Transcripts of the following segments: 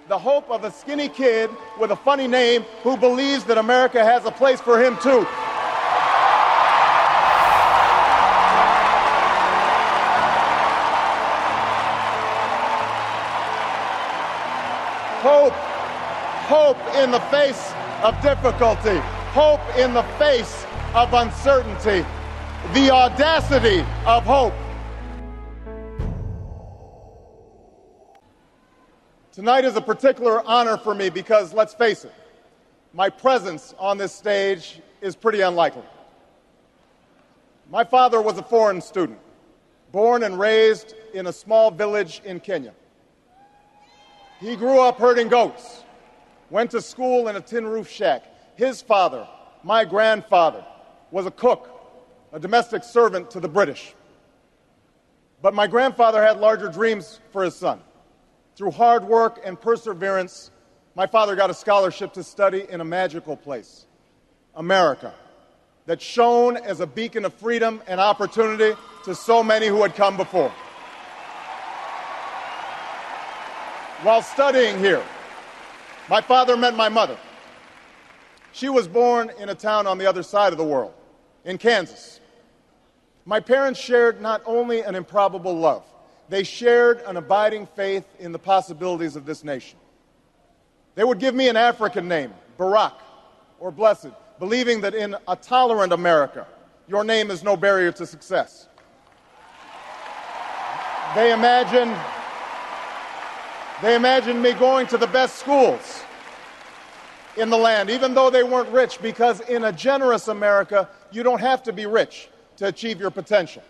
the hope of a skinny kid with a funny name who believes that America has a place for him too. Hope in the face of difficulty, hope in the face of uncertainty, the audacity of hope. Tonight is a particular honor for me because, let's face it, my presence on this stage is pretty unlikely. My father was a foreign student, born and raised in a small village in Kenya. He grew up herding goats, went to school in a tin roof shack. His father, my grandfather, was a cook, a domestic servant to the British. But my grandfather had larger dreams for his son. Through hard work and perseverance, my father got a scholarship to study in a magical place, America, that shone as a beacon of freedom and opportunity to so many who had come before. While studying here, my father met my mother. She was born in a town on the other side of the world, in Kansas. My parents shared not only an improbable love, they shared an abiding faith in the possibilities of this nation. They would give me an African name, Barak, or Blessed, believing that in a tolerant America, your name is no barrier to success. They imagined me going to the best schools in the land, even though they weren't rich, because in a generous America, you don't have to be rich to achieve your potential.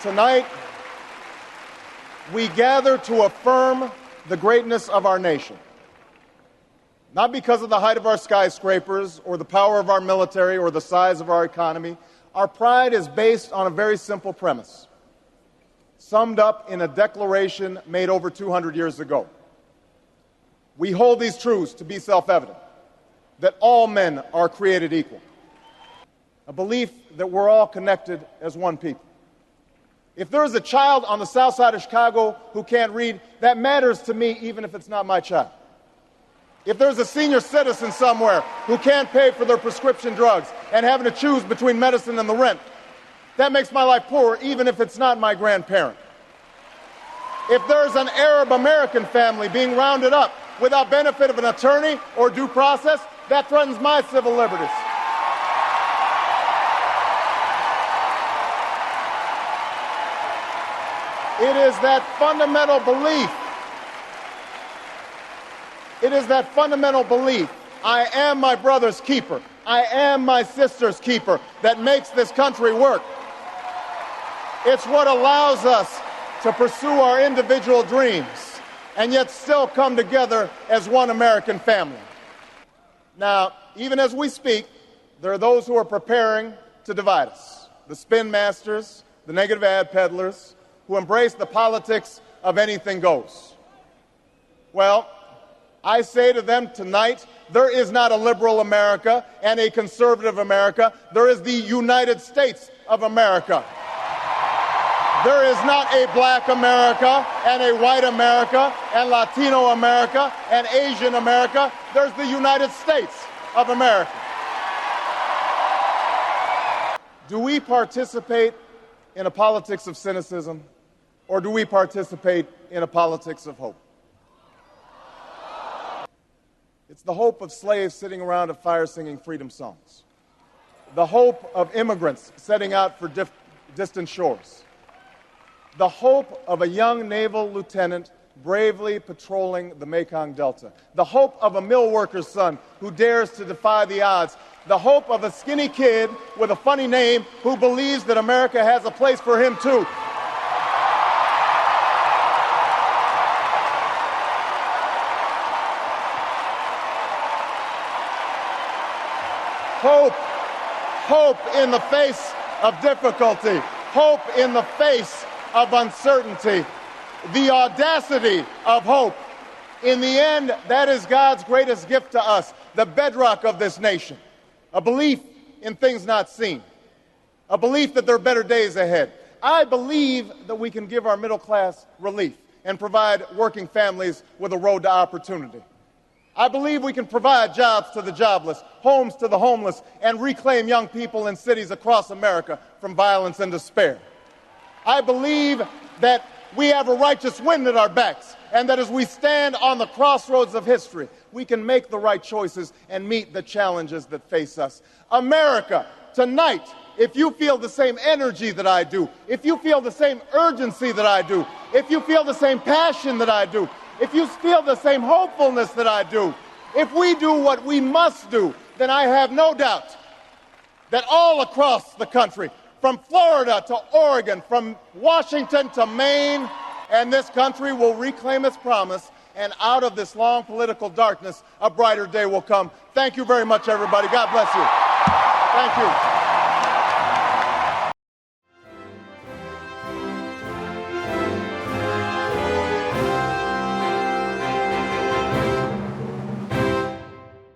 Tonight, we gather to affirm the greatness of our nation, not because of the height of our skyscrapers or the power of our military or the size of our economy. Our pride is based on a very simple premise, summed up in a declaration made over 200 years ago. We hold these truths to be self-evident, that all men are created equal, a belief that we're all connected as one people. If there's a child on the south side of Chicago who can't read, that matters to me even if it's not my child. If there's a senior citizen somewhere who can't pay for their prescription drugs and having to choose between medicine and the rent, that makes my life poorer even if it's not my grandparent. If there's an Arab American family being rounded up without benefit of an attorney or due process, that threatens my civil liberties. It is that fundamental belief. It is that fundamental belief, I am my brother's keeper, I am my sister's keeper, that makes this country work. It's what allows us to pursue our individual dreams and yet still come together as one American family. Now, even as we speak, there are those who are preparing to divide us. The spin masters, the negative ad peddlers, who embrace the politics of anything goes. Well, I say to them tonight, there is not a liberal America and a conservative America. There is the United States of America. There is not a black America and a white America and Latino America and Asian America. There's the United States of America. Do we participate in a politics of cynicism, or do we participate in a politics of hope? It's the hope of slaves sitting around a fire singing freedom songs, the hope of immigrants setting out for distant shores, the hope of a young naval lieutenant bravely patrolling the Mekong Delta, the hope of a mill worker's son who dares to defy the odds, the hope of a skinny kid with a funny name who believes that America has a place for him too. Hope in the face of difficulty, hope in the face of uncertainty, the audacity of hope. In the end, that is God's greatest gift to us, the bedrock of this nation, a belief in things not seen, a belief that there are better days ahead. I believe that we can give our middle class relief. and provide working families with a road to opportunity. I believe we can provide jobs to the jobless, homes to the homeless, and reclaim young people in cities across America from violence and despair. I believe that we have a righteous wind at our backs, and that as we stand on the crossroads of history, we can make the right choices and meet the challenges that face us. America, tonight, if you feel the same energy that I do, if you feel the same urgency that I do, if you feel the same passion that I do, if you feel the same hopefulness that I do, if we do what we must do, then I have no doubt that all across the country, from Florida to Oregon, from Washington to Maine, and this country will reclaim its promise, and out of this long political darkness, a brighter day will come. Thank you very much, everybody. God bless you. Thank you.